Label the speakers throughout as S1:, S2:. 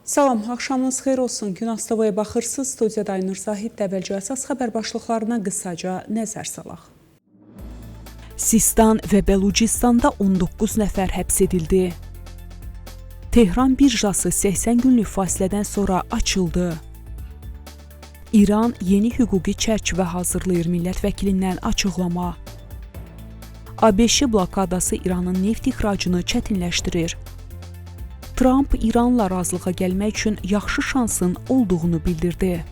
S1: Salam, axşamınız xeyir olsun. Gün Astavaya baxırsınız. Studiyada Aynur Zahid, əvvəlcə əsas xəbər başlıqlarına qısaca nəzər salaq. Sistan və Bəlucistanda 19 nəfər həbs edildi. Tehran birjası 80 günlük fasilədən sonra açıldı. İran yeni hüquqi çərçivə hazırlayır, millət vəkilindən açıqlama. ABŞ blokadası İranın neft ixracını çətinləşdirir. Trump İranla razılığa gəlmək üçün yaxşı şansın olduğunu bildirdi.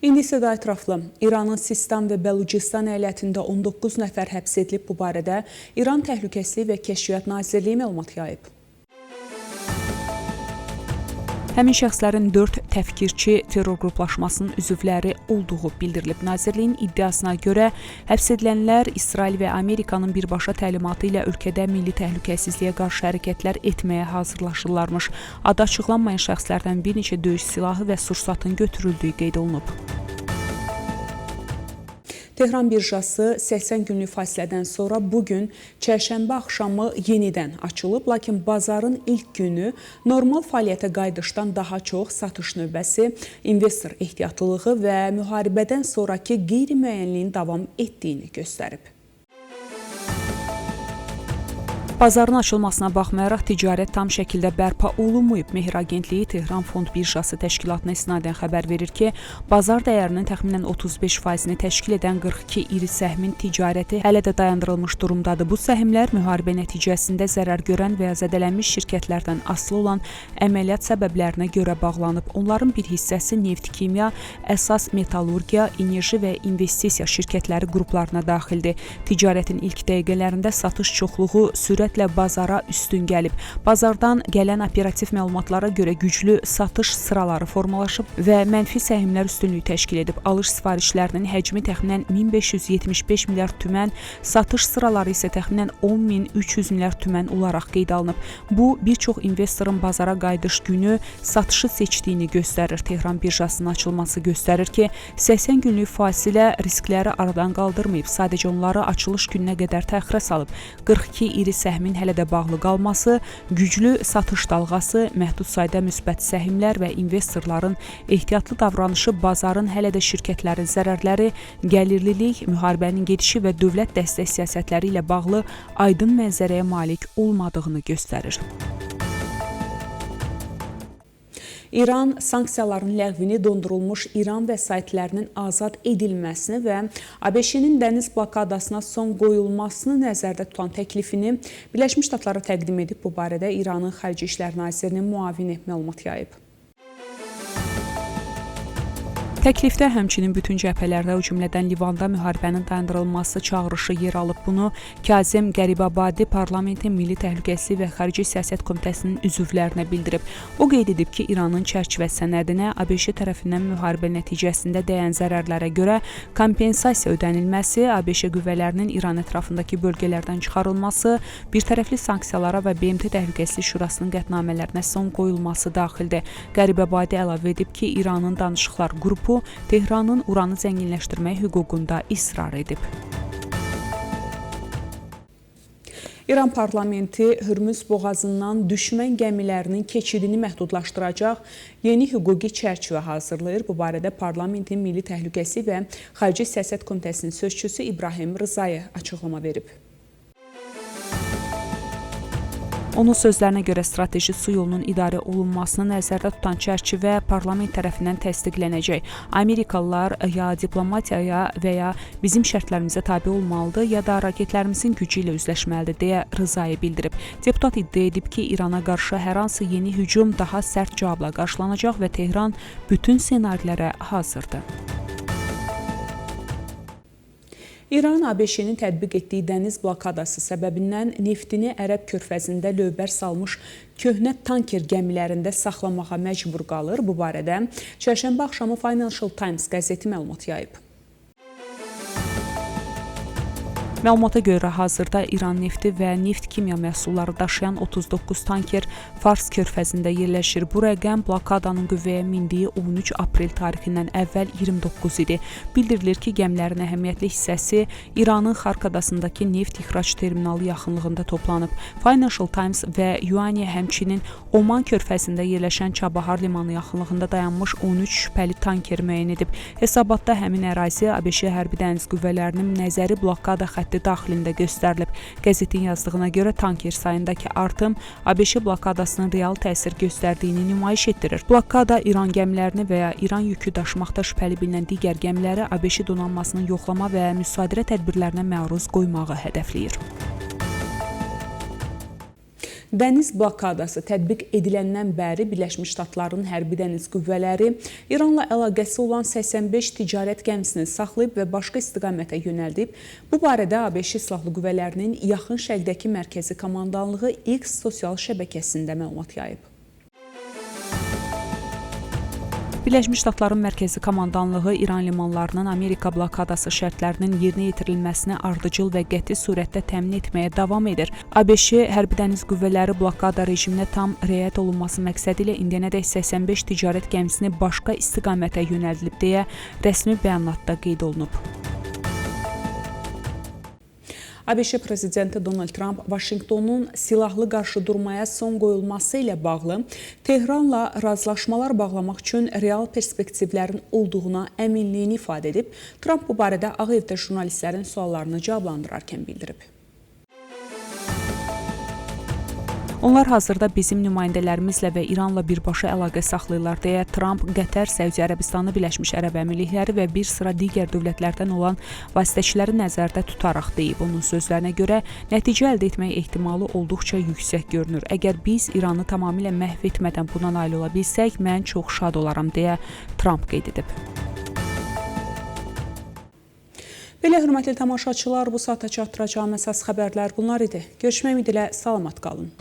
S1: İndi isə daha ətraflı. İranın Sistan və Bəlucistan əyalətində 19 nəfər həbs edilib. Bu barədə İran Təhlükəsizlik və Kəşfiyyat Nazirliyi məlumat yayıb. Həmin şəxslərin 4 təfkirçi terror qruplaşmasının üzvləri olduğu bildirilib. Nazirliyin iddiasına görə həbs edilənlər İsrail və Amerikanın birbaşa təlimatı ilə ölkədə milli təhlükəsizliyə qarşı hərəkətlər etməyə hazırlaşırlarmış. Adı açıqlanmayan şəxslərdən bir neçə döyüş silahı və sursatın götürüldüyü qeyd olunub. Tehran birjası 80 günlük fasilədən sonra bugün çərşənbə axşamı yenidən açılıb, lakin bazarın ilk günü normal fəaliyyətə qayıdışdan daha çox satış növbəsi, investor ehtiyatlılığı və müharibədən sonraki qeyri-müəyyənliyin davam etdiyini göstərib. Bazarın açılmasına baxmayaraq ticarət tam şəkildə bərpa olunmayıb. Mehr Agentliyi Tehran Fond Birjası təşkilatına istinadən xəbər verir ki, bazar dəyərinin təxminən 35%-ni təşkil edən 42 iri səhmin ticarəti hələ də dayandırılmış durumdadır. Bu səhmlər müharibə nəticəsində zərər görən və ya zədələnmiş şirkətlərdən asılı olan əməliyyat səbəblərinə görə bağlanıb. Onların bir hissəsi neft, kimya, əsas metallurgiya, enerji və investisiya şirkətləri qruplarına daxildir. Ticarətin ilk dəqiqələrində satış çoxluğu sürətlə bazara üstün gəlib. Bazardan gələn operativ məlumatlara görə güclü satış sıraları formalaşıb və mənfi səhmlər üstünlüyü təşkil edib. Alış sifarişlərinin həcmi təxminən 1575 milyard tümən, satış sıraları isə təxminən 10.300 milyard tümən olaraq qeyd alınıb. Bu, bir çox investorun bazara qayıdış günü satışı seçdiyini göstərir. Tehran birjasının açılması göstərir ki, 80 günlük fasilə riskləri aradan qaldırmayıb, sadəcə onları açılış gününə qədər təxirə salıb. 42 iri səhmin hələ də bağlı qalması, güclü satış dalğası, məhdud sayda müsbət səhmlər və investorların ehtiyatlı davranışı bazarın hələ də şirkətlərin zərərləri, gəlirlilik, müharibənin gedişi və dövlət dəstək siyasətləri ilə bağlı aydın mənzərəyə malik olmadığını göstərir. İran sanksiyaların ləğvini, dondurulmuş İran vəsaitlərinin azad edilməsini və ABŞ-nin dəniz blokadasına son qoyulmasını nəzərdə tutan təklifini Birləşmiş Ştatlara təqdim edib. Bu barədə İranın Xarici İşlər Nazirinin müavini məlumat yayıb. Təklifdə həmçinin bütün cəbhələrdə, o cümlədən Livanda müharibənin dayandırılması çağırışı yer alıb. Bunu Kazim Qəribabadi Parlamentin Milli Təhlükəsizlik və Xarici Siyasət Komitəsinin üzvlərinə bildirib. O qeyd edib ki, İranın çərçivə sənədinə ABŞ tərəfindən müharibə nəticəsində dəyən zərərlərə görə kompensasiya ödənilməsi, ABŞ qüvvələrinin İran ətrafındakı bölgələrdən çıxarılması, birtərəfli sanksiyalara və BMT Təhlükəsizlik Şurasının qətnamələrinə son qoyulması daxildir. Qəribabadi əlavə edib ki, İranın danışıqlar qrupu Tehranın uranı zənginləşdirmək hüququnda israr edib. İran parlamenti Hürmüz boğazından düşmən gəmilərinin keçidini məhdudlaşdıracaq yeni hüquqi çərçivə hazırlayır. Bu barədə parlamentin Milli Təhlükəsizlik və Xarici Siyasət Komitəsinin sözçüsü İbrahim Rızayev açıqlama verib. Onun sözlərinə görə strateji su yolunun idarə olunmasını nəzərdə tutan çərçivə parlament tərəfindən təsdiqlənəcək. Amerikalılar ya diplomatiyaya və ya bizim şərtlərimizə tabe olmalıdır, ya da raketlərimizin gücü ilə üzləşməlidir, deyə Rızayev bildirib. Deputat iddia edib ki, İrana qarşı hər hansı yeni hücum daha sərt cavabla qarşılanacaq və Tehran bütün ssenarilərə hazırdır. İran ABŞ-nin tətbiq etdiyi dəniz blokadası səbəbindən neftini Ərəb körfəzində lövbər salmış köhnə tanker gəmilərində saxlamağa məcbur qalır. Bu barədə çərşənbə axşamı Financial Times qəzeti məlumat yayıb. Məlumata görə hazırda İran nefti və neft kimya məhsulları daşıyan 39 tanker Fars körfəzində yerləşir. Bu rəqəm blokadanın qüvvəyə mindiyi 13 aprel tarixindən əvvəl 29 idi. Bildirilir ki, gəmilərin əhəmiyyətli hissəsi İranın Xarkadasındakı neft ixrac terminalı yaxınlığında toplanıb. Financial Times və Yuaniya həmçinin Oman körfəzində yerləşən Çabahar limanı yaxınlığında dayanmış 13 şübhəli tankeri müəyyən edib. Hesabatda həmin ərazi ABŞ hərbi dəniz qüvvələrinin nəzəri blokada xətti daxilində göstərilib. Qəzetin yazdığına görə tanker sayındakı artım ABŞ blokadasının real təsir göstərdiyini nümayiş etdirir. Blokada İran gəmilərini və ya İran yükü daşımaqda şübhəli bilinən digər gəmiləri ABŞ donanmasının yoxlama və müsadirə tədbirlərinə məruz qoymağı hədəfləyir. Dəniz blokadası tətbiq ediləndən bəri Birləşmiş Ştatların hərbi dəniz qüvvələri İranla əlaqəsi olan 85 ticarət gəmisini saxlayıb və başqa istiqamətə yönəldib. Bu barədə ABŞ Silahlı Qüvvələrinin Yaxın Şərqdəki mərkəzi komandanlığı X sosial şəbəkəsində məlumat yayıb. Birləşmiş Ştatların mərkəzi komandanlığı İran limanlarının Amerika blokadası şərtlərinin yerinə yetirilməsini ardıcıl və qəti surətdə təmin etməyə davam edir. ABŞ hərbi dəniz qüvvələri blokada rejiminə tam riayət olunması məqsədi ilə indiyənədək 85 ticarət gəmisini başqa istiqamətə yönəldilib deyə rəsmi bəyanatda qeyd olunub. ABŞ prezidenti Donald Trump Vaşinqtonun silahlı qarşıdurmaya son qoyulması ilə bağlı Tehranla razılaşmalar bağlamaq üçün real perspektivlərin olduğuna əminliyini ifadə edib. Trump bu barədə Ağ Evdə jurnalistlərin suallarını cavablandırarkən bildirib. Onlar hazırda bizim nümayəndələrimizlə və İranla birbaşa əlaqə saxlayırlar deyə Trump Qətər, Səudiyyə Ərəbistanı, Birləşmiş Ərəb Əmirlikləri və bir sıra digər dövlətlərdən olan vasitəçiləri nəzərdə tutaraq deyib. Onun sözlərinə görə nəticə əldə etmək ehtimalı olduqca yüksək görünür. Əgər biz İranı tamamilə məhv etmədən buna nail ola bilsək, mən çox şad olaram deyə Trump qeyd edib. Belə hörmətli tamaşaçılar, bu saata çatdıracağım əsas xəbərlər bunlar idi. Görüşmək ümidi ilə salamat qalın.